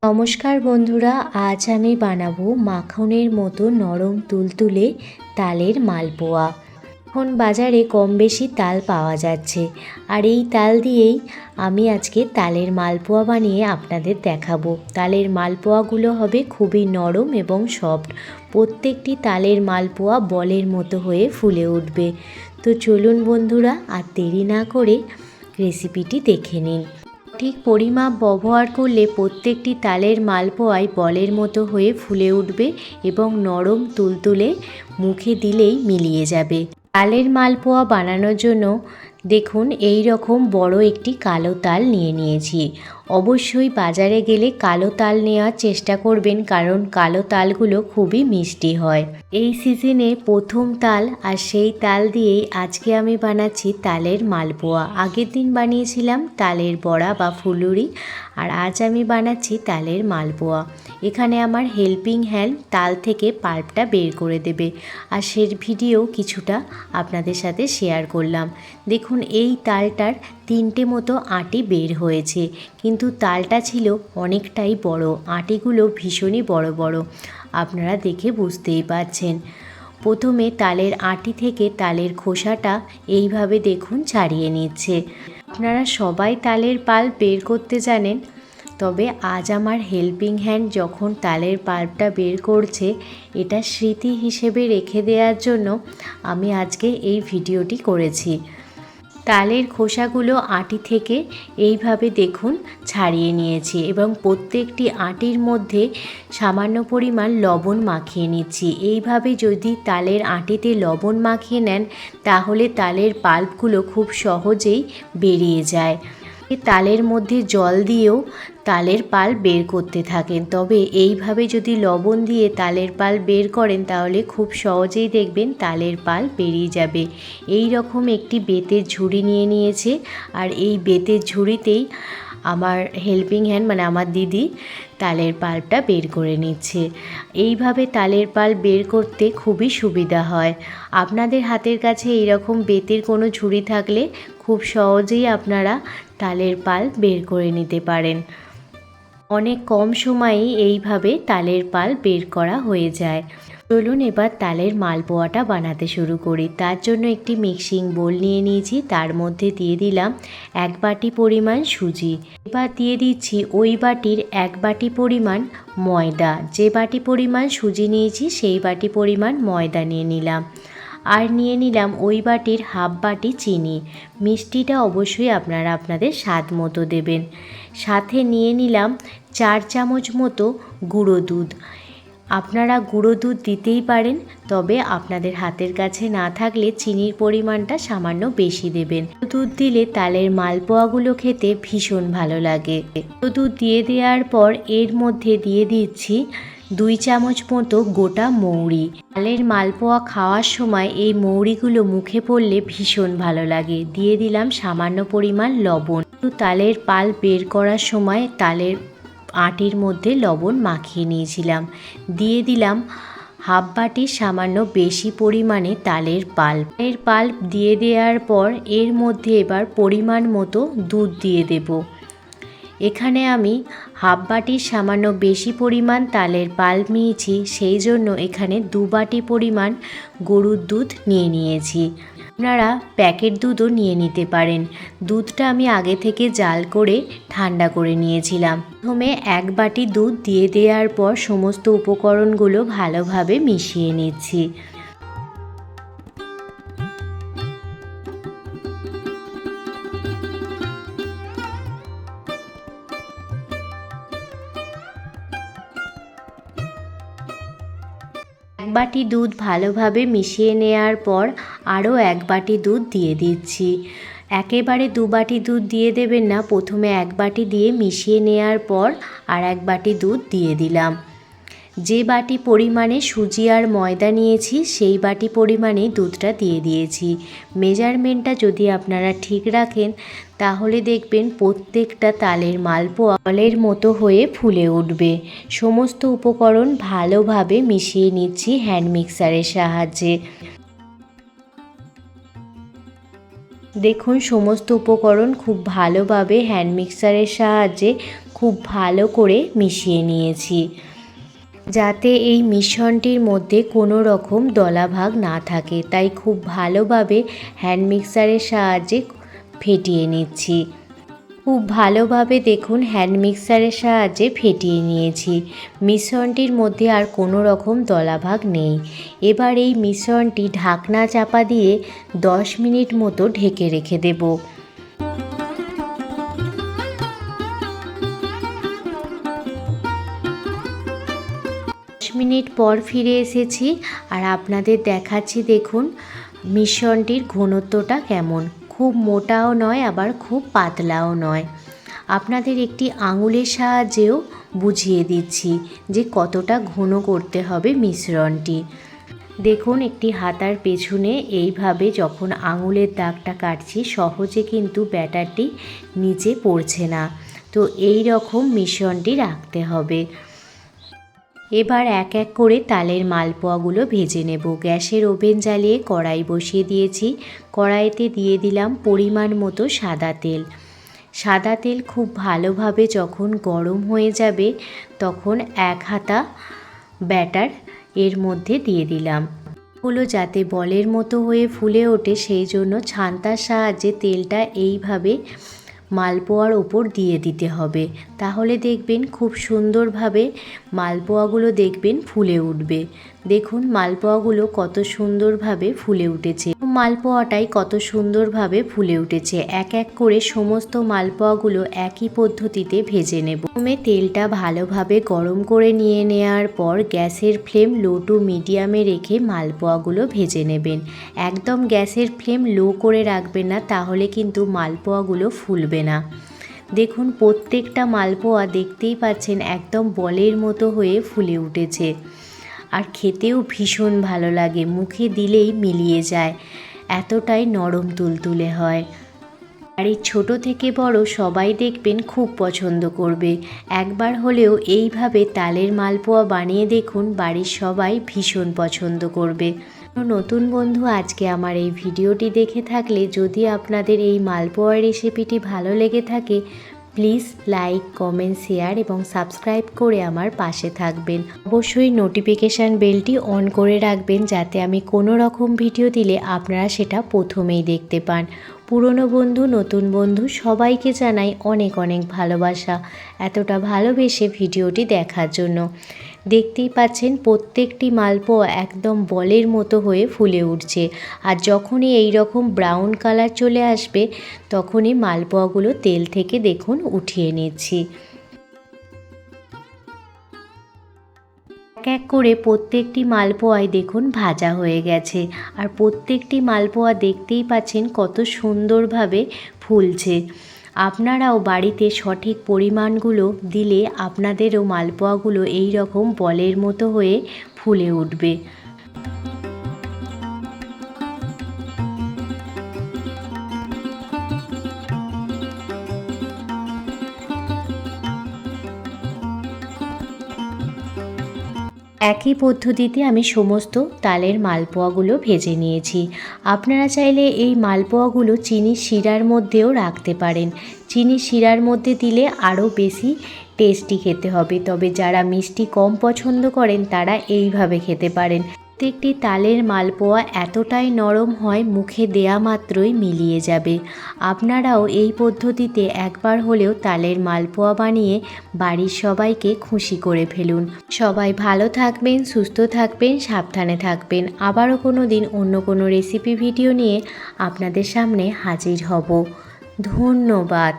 নমস্কার বন্ধুরা, আজ আমি বানাবো মাখনের মতো নরম তুলতুলে তালের মালপোয়া। এখন বাজারে কম বেশি তাল পাওয়া যাচ্ছে, আর এই তাল দিয়েই আমি আজকে তালের মালপোয়া বানিয়ে আপনাদের দেখাবো। তালের মালপোয়াগুলো হবে খুবই নরম এবং সফট। প্রত্যেকটি তালের মালপোয়া বলের মতো হয়ে ফুলে উঠবে। তো চলুন বন্ধুরা, আর দেরি না করে রেসিপিটি দেখে নিন। ঠিক পরিমাপ ব্যবহার করলে প্রত্যেকটি তালের মালপোয়াই বলের মতো হয়ে ফুলে উঠবে এবং নরম তুলতুলে মুখে দিলেই মিলিয়ে যাবে। তালের মালপোয়া বানানোর জন্য দেখুন এই রকম বড় একটি কালো তাল নিয়ে নিয়েছি। অবশ্যই বাজারে গেলে কালো তাল নেওয়ার চেষ্টা করবেন, কারণ কালো তালগুলো খুবই মিষ্টি হয়। এই সিজনে প্রথম তাল, আর সেই তাল দিয়েই আজকে আমি বানাচ্ছি তালের মালপোয়া। আগের দিন বানিয়েছিলাম তালের বড়া বা ফুলুরি, আর আজ আমি বানাচ্ছি তালের মালপোয়া। এখানে আমার হেল্পিং হ্যান্ড তাল থেকে পাল্পটা বের করে দেবে, আর সেই ভিডিও কিছুটা আপনাদের সাথে শেয়ার করলাম। দেখুন এই তালটার 3টে মতো আটি বের হয়েছে, কিন্তু তালটা ছিল অনেকটাই বড়। আটিগুলো ভীষণই বড় বড়, আপনারা দেখে বুঝতেই পারছেন। প্রথমে তালের আটি থেকে তালের খোসাটা এইভাবে দেখুন ছাড়িয়ে নিচ্ছে। আপনারা সবাই তালের পাল্প বের করতে জানেন, তবে আজ আমার হেল্পিং হ্যান্ড যখন তালের পাল্পটা বের করছে, এটা স্মৃতি হিসেবে রেখে দেওয়ার জন্য আমি আজকে এই ভিডিওটি করেছি। তালের খোসাগুলো আটি থেকে এইভাবে দেখুন ছাড়িয়ে নিয়েছি, এবং প্রত্যেকটি আটির মধ্যে সামান্য পরিমাণ লবণ মাখিয়ে নিচ্ছি। এইভাবে যদি তালের আটিতে লবণ মাখিয়ে নেন, তাহলে তালের পাল্পগুলো খুব সহজেই বেরিয়ে যায়। তালের মধ্যে জল দিয়েও তালের পাল্প বের করতে থাকেন, তবে এইভাবে যদি লবণ দিয়ে তালের পাল্প বের করেন তাহলে খুব সহজেই দেখবেন তালের পাল্প বেরিয়ে যাবে। এই রকম একটি বেতের ঝুড়ি নিয়ে নিয়েছে, আর এই বেতের ঝুড়িতেই আমার হেল্পিং হ্যান্ড মানে আমার দিদি তালের পাল্পটা বের করে নিচ্ছে। এইভাবে তালের পাল্প বের করতে খুবই সুবিধা হয়। আপনাদের হাতের কাছে এইরকম বেতের কোনো ঝুড়ি থাকলে খুব সহজেই আপনারা তালের পাল্প বের করে নিতে পারেন। অনেক কম সময়েই এইভাবে তালের পাল্প বের করা হয়ে যায়। চলুন এবার তালের মালপোয়াটা বানাতে শুরু করি। তার জন্য একটি মিক্সিং বোল নিয়ে নিয়েছি, তার মধ্যে দিয়ে দিলাম 1 বাটি পরিমাণ সুজি। এবার দিয়ে দিচ্ছি ওই বাটির 1 বাটি পরিমাণ ময়দা। যে বাটি পরিমাণ সুজি নিয়েছি সেই বাটি পরিমাণ ময়দা নিয়ে নিলাম। আর নিয়ে নিলাম ওই বাটির হাফ বাটি চিনি। মিষ্টিটা অবশ্যই আপনারা আপনাদের স্বাদ মতো দেবেন। সাথে নিয়ে নিলাম 4 চামচ মতো গুঁড়ো দুধ। আপনারা গুঁড়ো দুধ দিতেই পারেন, তবে আপনাদের হাতের কাছে না থাকলে চিনির পরিমাণটা সামান্য বেশি দেবেন। দুধ দিলে তালের মালপোয়াগুলো খেতে ভীষণ ভালো লাগে। দুধ দিয়ে দেওয়ার পর এর মধ্যে দিয়ে দিচ্ছি 2 চামচ মতো গোটা মৌরি। তালের মালপোয়া খাওয়ার সময় এই মৌরিগুলো মুখে পড়লে ভীষণ ভালো লাগে। দিয়ে দিলাম সামান্য পরিমাণ লবণ। তালের পাল্প বের করার সময় তালের আটির মধ্যে লবণ মাখিয়ে নিয়েছিলাম। দিয়ে দিলাম হাফ বাটির সামান্য বেশি পরিমাণে তালের পাল্প। এর পাল্প দিয়ে দেওয়ার পর এর মধ্যে এবার পরিমাণ মতো দুধ দিয়ে দেব। এখানে আমি হাফ বাটির সামান্য বেশি পরিমাণ তালের পাল্প নিয়েছি, সেই জন্য এখানে 2 বাটি পরিমাণ গরুর দুধ নিয়ে নিয়েছি। আপনারা প্যাকেট দুধও নিয়ে নিতে পারেন। দুধটা আমি আগে থেকে জাল করে ঠান্ডা করে নিয়েছিলাম। প্রথমে 1 বাটি দুধ দিয়ে দেওয়ার পর সমস্ত উপকরণগুলো ভালোভাবে মিশিয়ে নিচ্ছি। এক বাটি দুধ ভালোভাবে মিশিয়ে নেওয়ার পর আরও 1 বাটি দুধ দিয়ে দিচ্ছি। একেবারে 2 বাটি দুধ দিয়ে দেবেন না, প্রথমে 1 বাটি দিয়ে মিশিয়ে নেওয়ার পর আর 1 বাটি দুধ দিয়ে দিলাম। যে বাটি পরিমাণে সুজি আর ময়দা নিয়েছি সেই বাটি পরিমাণে দুধটা দিয়ে দিয়েছি। মেজারমেন্টটা যদি আপনারা ঠিক রাখেন তাহলে দেখবেন প্রত্যেকটা তালের মালপোয়া বলের মতো হয়ে ফুলে উঠবে। সমস্ত উপকরণ ভালোভাবে মিশিয়ে নিচ্ছি হ্যান্ড মিক্সারের সাহায্যে। দেখুন সমস্ত উপকরণ খুব ভালোভাবে হ্যান্ড মিক্সারের সাহায্যে খুব ভালো করে মিশিয়ে নিয়েছি, যাতে এই মিশ্রণটির মধ্যে কোনো রকম দলাভাগ না থাকে। তাই খুব ভালোভাবে হ্যান্ড মিক্সারের সাহায্যে ফেটিয়ে নিচ্ছি। খুব ভালোভাবে দেখুন হ্যান্ড মিক্সারের সাহায্যে ফেটিয়ে নিয়েছি। মিশ্রণটির মধ্যে আর কোনো রকম দলাভাগ নেই। এবার এই মিশ্রণটি ঢাকনা চাপা দিয়ে 10 মিনিট মতো ঢেকে রেখে দেব। 10 মিনিট পর ফিরে এসেছি আর আপনাদের দেখাচ্ছি। দেখুন মিশ্রণটির ঘনত্বটা কেমন, খুব মোটাও নয় আবার খুব পাতলাও নয়। আপনাদের একটি আঙুলের সাহায্যেও বুঝিয়ে দিচ্ছি যে কতটা ঘন করতে হবে মিশ্রণটি। দেখুন একটি হাতার পেছনে এইভাবে যখন আঙুলের দাগটা কাটছি, সহজে কিন্তু ব্যাটারটি নিচে পড়ছে না। তো এই রকম মিশ্রণটি রাখতে হবে। এবার এক এক করে তালের মালপোয়াগুলো ভেজে নেব। গ্যাসের ওভেন জ্বালিয়ে কড়াই বসিয়ে দিয়েছি। কড়াইতে দিয়ে দিলাম পরিমাণ মতো সাদা তেল। সাদা তেল খুব ভালোভাবে যখন গরম হয়ে যাবে, তখন 1 হাতা ব্যাটার এর মধ্যে দিয়ে দিলাম। এগুলো যাতে বলের মতো হয়ে ফুলে ওঠে, সেই জন্য ছান্তার সাহায্যে তেলটা এইভাবে মালপোয়ার ওপর দিয়ে দিতে হবে। তাহলে দেখবেন খুব সুন্দরভাবে মালপোয়াগুলো দেখবেন ফুলে উঠবে। দেখুন মালপোয়াগুলো কত সুন্দরভাবে ফুলে উঠেছে। মালপোয়াটাই কত সুন্দরভাবে ফুলে উঠেছে। এক এক করে সমস্ত মালপোয়াগুলো একই পদ্ধতিতে ভেজে নেব। প্রথমে তেলটা ভালোভাবে গরম করে নিয়ে নেওয়ার পর গ্যাসের ফ্লেম লো টু মিডিয়ামে রেখে মালপোয়াগুলো ভেজে নেবেন। একদম গ্যাসের ফ্লেম লো করে রাখবেন না, তাহলে কিন্তু মালপোয়াগুলো ফুলবে না। দেখুন প্রত্যেকটা মালপোয়া দেখতেই পাচ্ছেন একদম বলের মতো হয়ে ফুলে উঠেছে। আর খেতেও ভীষণ ভালো লাগে, মুখে দিলেই মিলিয়ে যায়, এতটাই নরম তুলতুলে হয়। আর এই ছোটো থেকে বড় সবাই দেখবেন খুব পছন্দ করবে। একবার হলেও এইভাবে তালের মালপোয়া বানিয়ে দেখুন, বাড়ির সবাই ভীষণ পছন্দ করবে। নতুন বন্ধু আজকে আমার এই ভিডিওটি দেখে থাকলে, যদি আপনাদের এই মালপোয়া রেসিপিটি ভালো লেগে থাকে, প্লিজ লাইক, কমেন্ট, শেয়ার এবং সাবস্ক্রাইব করে আমার পাশে থাকবেন। অবশ্যই নোটিফিকেশান বেলটি অন করে রাখবেন, যাতে আমি কোনো রকম ভিডিও দিলে আপনারা সেটা প্রথমেই দেখতে পান। পুরনো বন্ধু, নতুন বন্ধু সবাইকে জানাই অনেক অনেক ভালোবাসা, এতটা ভালোবেসে ভিডিওটি দেখার জন্য। দেখতেই পাচ্ছেন প্রত্যেকটি মালপোয়া একদম বলের মতো হয়ে ফুলে উঠছে। আর যখনই এই রকম ব্রাউন কালার চলে আসবে, তখনই মালপোয়াগুলো তেল থেকে দেখুন উঠিয়ে নিচ্ছি। এক এক করে প্রত্যেকটি মালপোয়াই দেখুন ভাজা হয়ে গেছে। আর প্রত্যেকটি মালপোয়া দেখতেই পাচ্ছেন কত সুন্দরভাবে ফুলছে। আপনারাও বাড়িতে সঠিক পরিমাণগুলো দিলে আপনাদেরও মালপোয়াগুলো এই রকম বলের মতো হয়ে ফুলে উঠবে। একই পদ্ধতিতে আমি সমস্ত তালের মালপোয়াগুলো ভেজে নিয়েছি। আপনারা চাইলে এই মালপোয়াগুলো চিনির শিরার মধ্যেও রাখতে পারেন। চিনির শিরার মধ্যে দিলে আরও বেশি টেস্টি খেতে হবে, তবে যারা মিষ্টি কম পছন্দ করেন তারা এইভাবে খেতে পারেন। প্রত্যেকটি তালের মালপোয়া এতটাই নরম হয়, মুখে দেয়া মাত্রই মিলিয়ে যাবে। আপনারাও এই পদ্ধতিতে একবার হলেও তালের মালপোয়া বানিয়ে বাড়ির সবাইকে খুশি করে ফেলুন। সবাই ভালো থাকবেন, সুস্থ থাকবেন, সাবধানে থাকবেন। আবারও কোনো দিন অন্য কোনো রেসিপি ভিডিও নিয়ে আপনাদের সামনে হাজির হব। ধন্যবাদ।